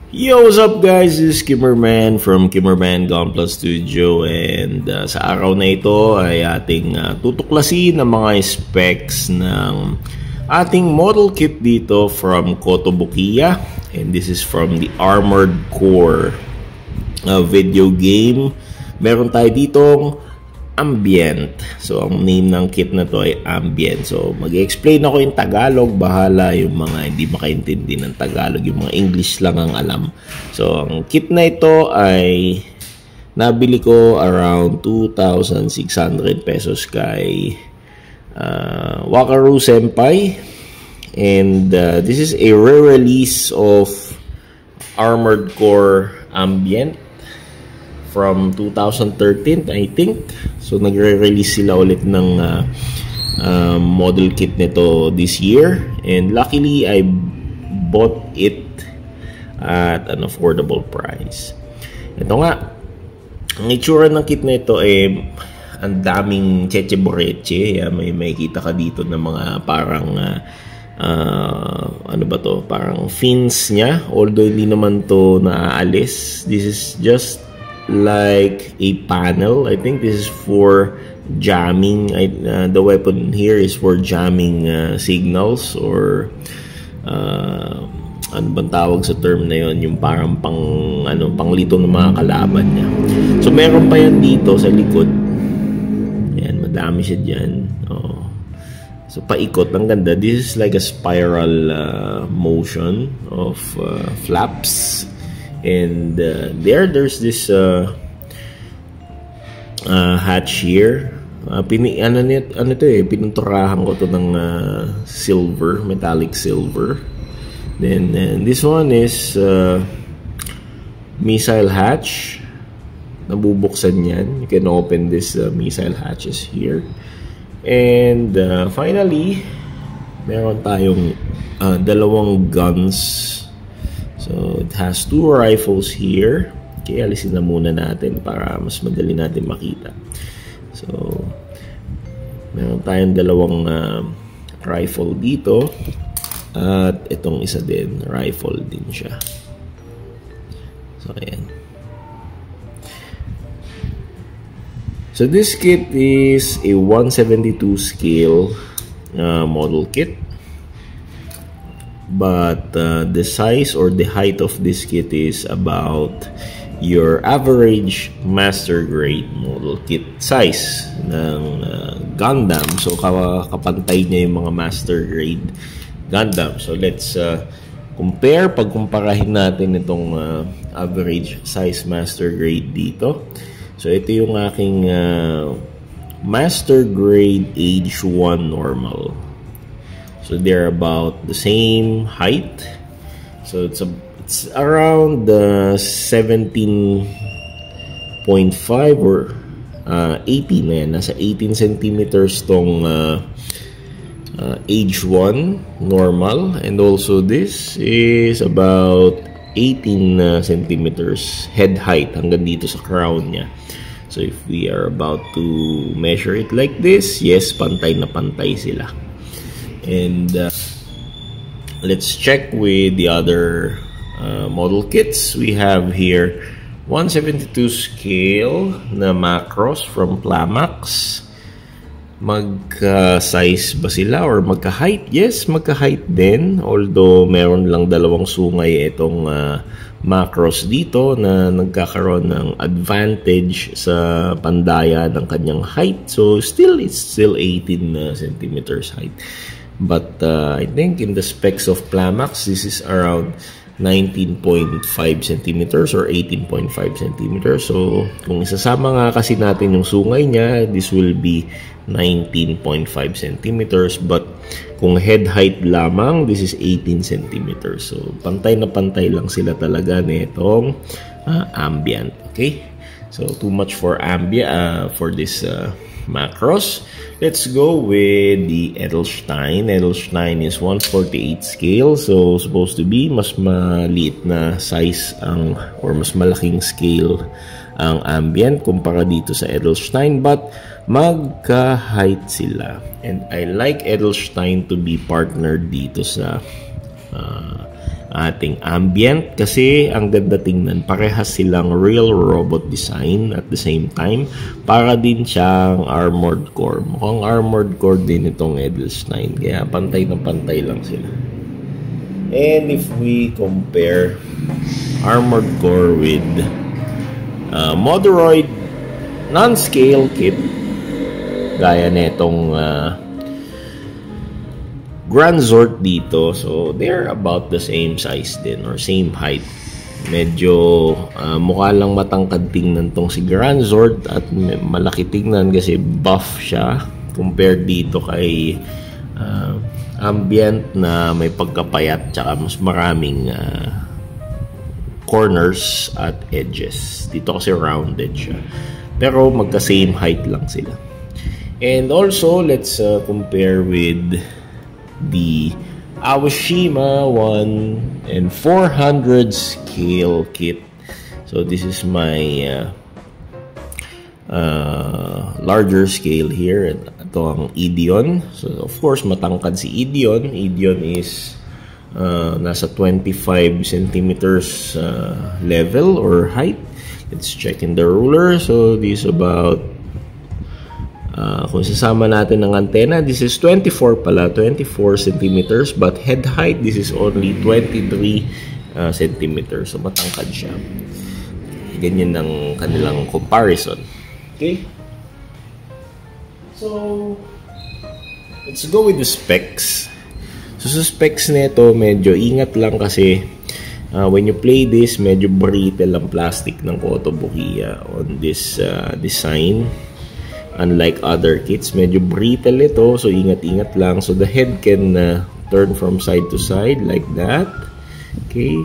Yo, what's up guys? This is Kimmerman from Kimmerman Gunpla Studio, and sa araw na ito ay ating tutuklasin ang mga specs ng ating model kit dito from Kotobukiya, and this is from the Armored Core video game. Meron tayo ditong Ambient. So, ang name ng kit na to ay Ambient. So, mag-explain ako yung Tagalog. Bahala yung mga hindi makaintindi ng Tagalog. Yung mga English lang ang alam. So, ang kit na ito ay nabili ko around 2,600 pesos kay Wakaru Senpai. And this is a re-release of Armored Core Ambient from 2013, I think. So, nagre-release sila ulit ng model kit nito this year. And luckily, I bought it at an affordable price. Ito nga, ang itsura ng kit na ito ay ang daming cheche boreche. May makikita ka dito ng mga parang ano ba to? Parang fins niya. Although hindi naman to naaalis. This is just like a panel. I think this is for jamming. The weapon here is for jamming signals, or ano bang tawag sa term na yon, yung parang panglito ng mga kalaban niya. So meron pa yan dito sa likod. Ayan, madami siya dyan. So paikot, ang ganda. This is like a spiral motion of flaps. And there's this hatch here. Pinunturahan ko to ng silver, metallic silver. Then this one is missile hatch. Nabubuksan yan. You can open this missile hatches here. And finally, meron tayong dalawang guns. So, it has two rifles here. Okay, alisin na muna natin para mas madali natin makita. So, meron tayong dalawang rifle dito. At itong isa din, rifle din siya. So, ayan. So, this kit is a 172 scale model kit. But the size or the height of this kit is about your average master grade model kit size ng Gundam. So kapantay niya yung mga master grade Gundam. So let's pagkumparahin natin itong average size master grade dito. So ito yung aking master grade age 1 normal. So they're about the same height. So it's around 17.5 or 18 na yan. Nasa 18 centimeters tong age 1 normal. And also this is about 18 centimeters head height hanggang dito sa crown niya. So if we are about to measure it like this, yes, pantay na pantay sila. And let's check with the other model kits. We have here 172 scale na macros from Plamax. Magka-size ba sila or magka-height? Yes, magka-height din. Although meron lang dalawang sungay itong macros dito na nagkakaroon ng advantage sa pandaya ng kanyang height. So it's still 18 centimeters height. But I think in the specs of Plamax, this is around 19.5 centimeters or 18.5 centimeters. So, kung isasama nga kasi natin yung sungay niya, this will be 19.5 centimeters. But kung head height lamang, this is 18 centimeters. So, pantay na pantay lang sila talaga nitong Ambient. Okay? So, too much for for this macros. Let's go with the Edelstein. Edelstein is 148 scale. So, supposed to be mas maliit na size or mas malaking scale ang Ambient kumpara dito sa Edelstein. But, magka-height sila. And I like Edelstein to be partnered dito sa ating ambient kasi ang ganda tingnan, parehas silang real robot design at the same time para din siyang armored core. Mukhang armored core din itong Edelstein, kaya pantay na pantay lang sila. And if we compare armored core with Modoroid non-scale kit gaya netong Grand Zord dito, so they're about the same size din or same height. Medyo mukha lang matangkad tingnan tong si Grand Zord at malaki tingnan kasi buff siya compared dito kay ambient na may pagkapayat tsaka mas maraming corners at edges. Dito kasi rounded siya, pero magka same height lang sila. And also let's compare with the Awashima 1 and 400 scale kit. So this is my larger scale here. Ito ang Ideon. So of course matangkad si Ideon. Ideon is nasa 25 centimeters level or height. Let's check in the ruler. So this is about kung sasama natin ng antenna, this is 24 pala, 24 centimeters, but head height, this is only 23 centimeters. So matangkad siya. Ganyan ang kanilang comparison. Okay? So let's go with the specs. So sa specs nito, medyo ingat lang kasi when you play this, medyo brittle ang plastic ng Kotobukiya on this design. Unlike other kits, medyo brittle ito, so ingat-ingat lang. So the head can turn from side to side like that. Okay?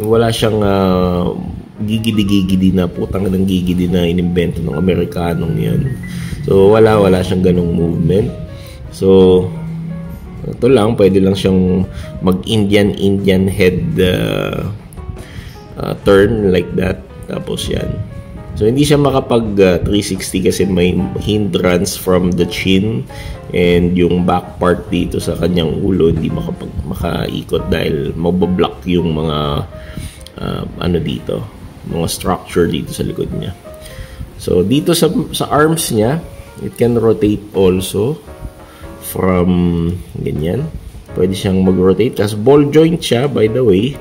Wala siyang gigidi-gigidi na, putang ng gigidi na inimbento ng Amerikanong yan. So wala siyang ganong movement. So ito lang, pwede lang siyang mag-Indian head turn like that. Tapos yan. So hindi siya makapag 360 kasi may hindrance from the chin, and yung back part dito sa kanyang ulo hindi makaikot dahil mabablock yung mga dito, mga structure dito sa likod niya. So dito sa arms niya, it can rotate also from ganyan. Pwede siyang mag-rotate kasi ball joint siya, by the way.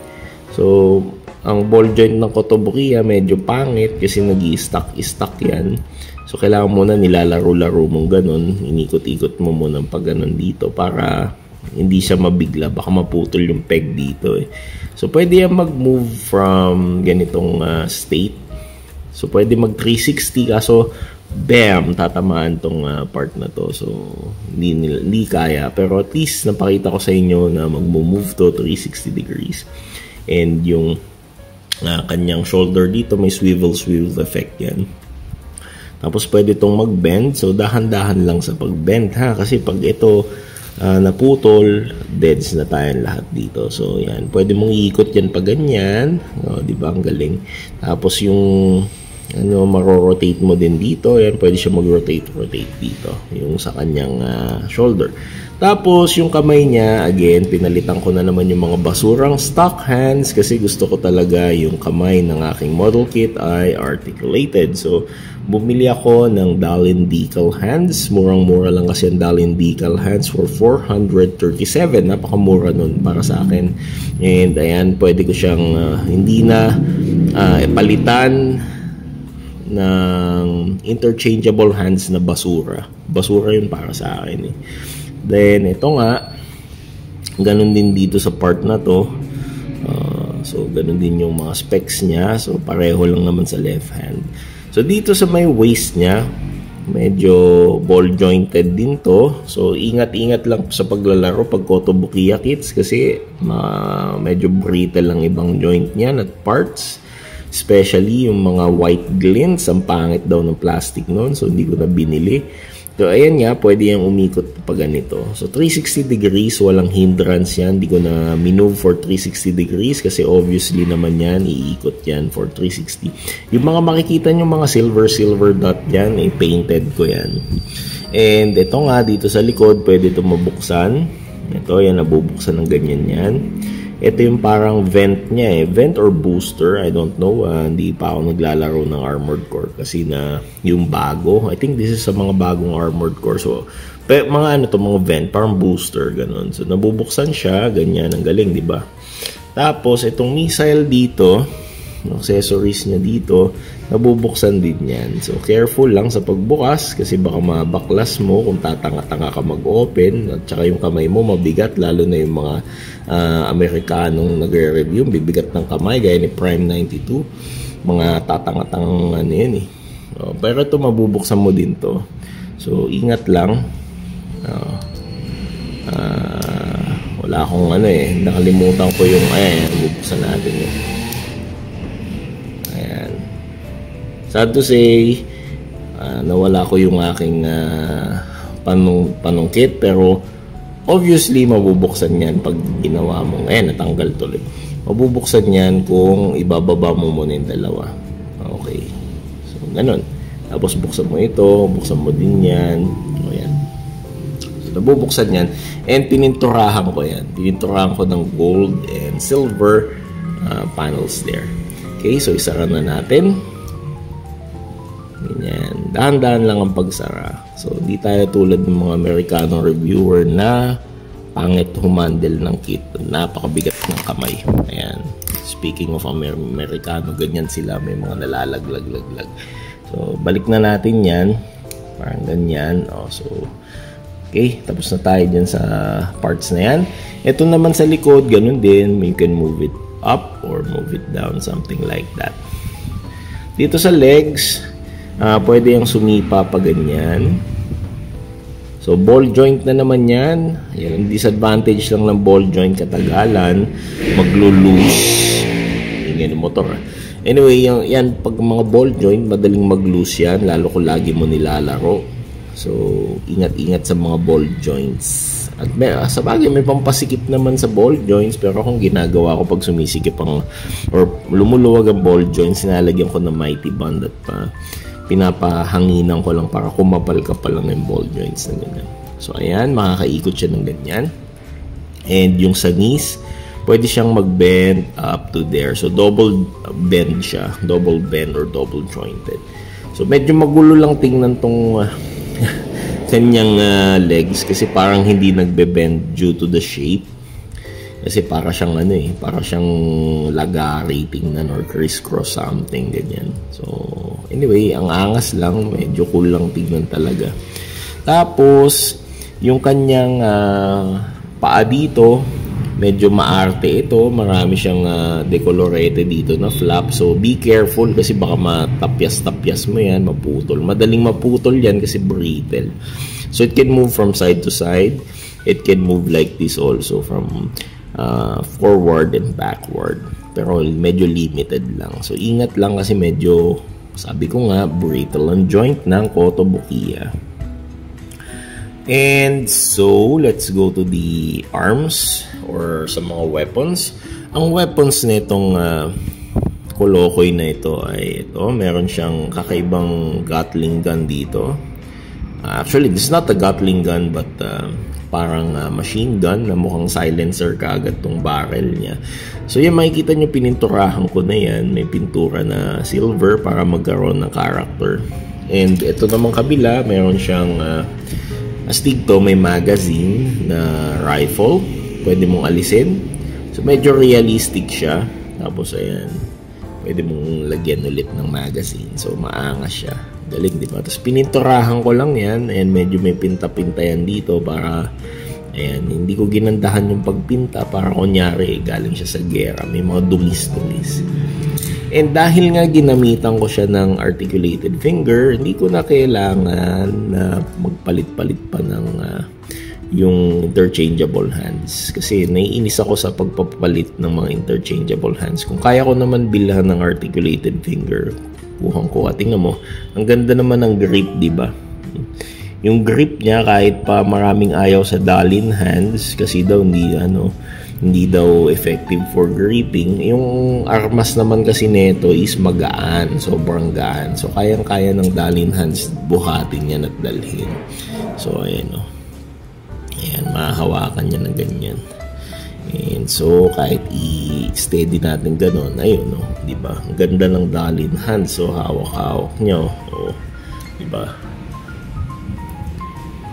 So ang ball joint ng Kotobukiya medyo pangit kasi nag-i-stuck yan. So kailangan muna nilalaro-laro mong ganun, inikot-ikot mo muna pag ganun dito para hindi siya mabigla, baka maputol yung peg dito eh. So pwede yan mag-move from ganitong state. So pwede mag 360 kaso bam, tatamaan tong part na to. So hindi kaya, pero at least napakita ko sa inyo na mag-move to 360 degrees. And yung kanyang shoulder dito may swivel effect yan. Tapos pwede itong mag-bend, so dahan-dahan lang sa pag-bend ha, kasi pag ito naputol, deads na tayong lahat dito. So yan, pwede mong iikot yan pag ganyan, di ba, ang galing. Tapos yung maro-rotate mo din dito, yan, pwede siya mag-rotate dito yung sa kanyang shoulder. Tapos yung kamay niya, again, pinalitan ko na naman yung mga basurang stock hands kasi gusto ko talaga yung kamay ng aking model kit ay articulated. So bumili ako ng Dallin decal hands. Murang-mura lang kasi ang Dallin decal hands for 437. Napakamura nun para sa akin. And ayan, pwede ko siyang hindi na palitan ng interchangeable hands na basura. Basura yun para sa akin eh. Then, ito nga, ganun din dito sa part na to. So, ganun din yung mga specs niya. So, pareho lang naman sa left hand. So, dito sa may waist niya, medyo ball jointed din to. So, ingat-ingat lang sa paglalaro pag Kotobukiya kits kasi medyo brittle lang ibang joint niya at parts. Especially yung mga white glints, ang pangit daw ng plastic noon. So, hindi ko na binili. So, ayan nga, pwede yung umikot pa ganito. So, 360 degrees, walang hindrance yan. Hindi ko na minove for 360 degrees kasi obviously naman yan, iikot yan for 360. Yung mga makikita nyo, mga silver dot yan, painted ko yan. And ito nga, dito sa likod, pwede ito mabuksan. Ito, yan, nabubuksan ng ganyan yan. Ito yung parang vent niya vent or booster, I don't know. Hindi pa ako naglalaro ng Armored Core kasi na yung bago, I think this is sa mga bagong Armored Core. So mga mga vent, parang booster ganun. So nabubuksan siya, ganyan, ang galing, di ba? Tapos itong missile dito, accessories niya dito, nabubuksan din yan. So careful lang sa pagbukas kasi baka mabaklas mo kung tatanga-tanga ka mag-open, at saka yung kamay mo mabigat, lalo na yung mga Amerikanong nagre-review, bibigat ng kamay gaya ni Prime 92, mga tatanga-tangang yan pero ito mabubuksan mo din to, so ingat lang. Wala akong nakalimutan ko yung bubuksan natin yun. Sad to say, nawala ko yung aking panungkit, pero obviously mabubuksan yan pag ginawa mo. Natanggal tuloy. Mabubuksan yan kung ibababa mo muna yung dalawa. Okay. So, ganun. Tapos buksan mo ito, buksan mo din yan. O yan. So, nabubuksan yan. And pininturahan ko yan. Pininturahan ko ng gold and silver panels there. Okay, so isara na natin. Ganyan. Dahan-dahan lang ang pagsara. So, di tayo tulad ng mga Amerikano reviewer na pangit humandle ng kit. Napakabigat ng kamay. Ayan. Speaking of Amerikano, ganyan sila. May mga nalalaglag-laglag. So, balik na natin yan. Parang ganyan. So, okay. Tapos na tayo dyan sa parts na yan. Ito naman sa likod, ganun din. You can move it up or move it down. Something like that. Dito sa legs, pwede yung sumipa pa ganyan. So ball joint na naman yan. Yan ang disadvantage lang ng ball joint, katagalan maglo-loose. Yung motor. Anyway, yan pag mga ball joint, madaling mag-loose yan, lalo kung lagi mo nilalaro. So ingat-ingat sa mga ball joints. At sa bagay may pampasikip naman sa ball joints, pero kung ginagawa ko pag sumisikip or lumuluwag ang ball joints, sinalagyan ko ng mighty band at pinapahanginan ko lang para kumapal-kapal lang yung ball joints na ganyan. So ayan, makakaikot siya ng ganyan. And yung sa knees, pwede siyang mag-bend up to there. So double bend siya, double bend or double jointed. So medyo magulo lang tingnan tong kanyang legs kasi parang hindi nagbe-bend due to the shape. Kasi para siyang para siyang lagari tingnan or crisscross something ganyan. So anyway, ang angas lang, medyo cool lang tingnan talaga. Tapos yung kanyang paa dito, medyo maarte ito, marami siyang decolorate dito na flap. So be careful kasi baka matapyas-tapyas mo yan, maputol. Madaling maputol yan kasi brittle. So it can move from side to side. It can move like this also from forward and backward, pero medyo limited lang. So ingat lang kasi medyo, sabi ko nga, brittle ang joint ng Kotobukiya. And so let's go to the arms or sa mga weapons. Ang weapons nitong Kolokoy na ito ay ito, meron siyang kakaibang Gatling gun dito. Actually, this is not a Gatling gun, but parang machine gun na mukhang silencer kaagad tong barrel niya. So yan, makikita nyo pininturahan ko na yan. May pintura na silver para magkaroon ng character. And ito naman kabila, meron siyang astig to, may magazine na rifle. Pwede mong alisin. So medyo realistic siya. Tapos ayan, pwede mong lagyan ulit ng magazine. So maangas siya. Galing, di ba? Tapos pininturahan ko lang yan and medyo may pinta-pinta yan dito para ayan, hindi ko ginandahan yung pagpinta para kunyari galing siya sa gera, may mga dumis-dumis. And dahil nga ginamitan ko siya ng articulated finger, hindi ko na kailangan na magpalit-palit pa ng yung interchangeable hands. Kasi naiinis ako sa pagpapalit ng mga interchangeable hands. Kung kaya ko naman bilhan ng articulated finger, kuhang ko. Tingnan mo, ang ganda naman ng grip, di ba? Yung grip niya, kahit pa maraming ayaw sa Dalin hands, kasi daw hindi daw effective for gripping. Yung armas naman kasi nito is magaan, sobrang gaan. So kayang-kaya ng Dalin hands buhatin yan at dalhin. So ayan o. Ayan, mahahawakan niya na ganyan. And so, kahit i-steady natin ganun, ayun, no? Diba? Ang ganda ng Dallin hand. So, hawak-hawak nyo. Oh, diba?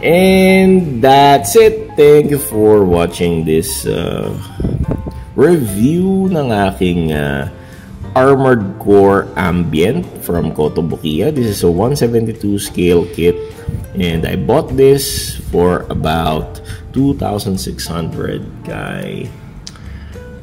And that's it. Thank you for watching this review ng aking Armored Core Ambient from Kotobukiya. This is a 172 scale kit, and I bought this for about 2,600 kay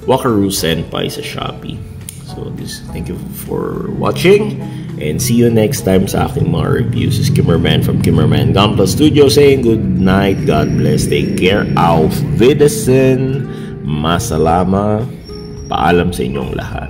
Wakaru Senpai sa Shopee. So thank you for watching, and see you next time sa aking mga reviews. This is Kimmerman from Kimmerman Gunpla Studio saying good night, God bless, take care, auf Wiedersehen, masalama, paalam sa inyong lahat.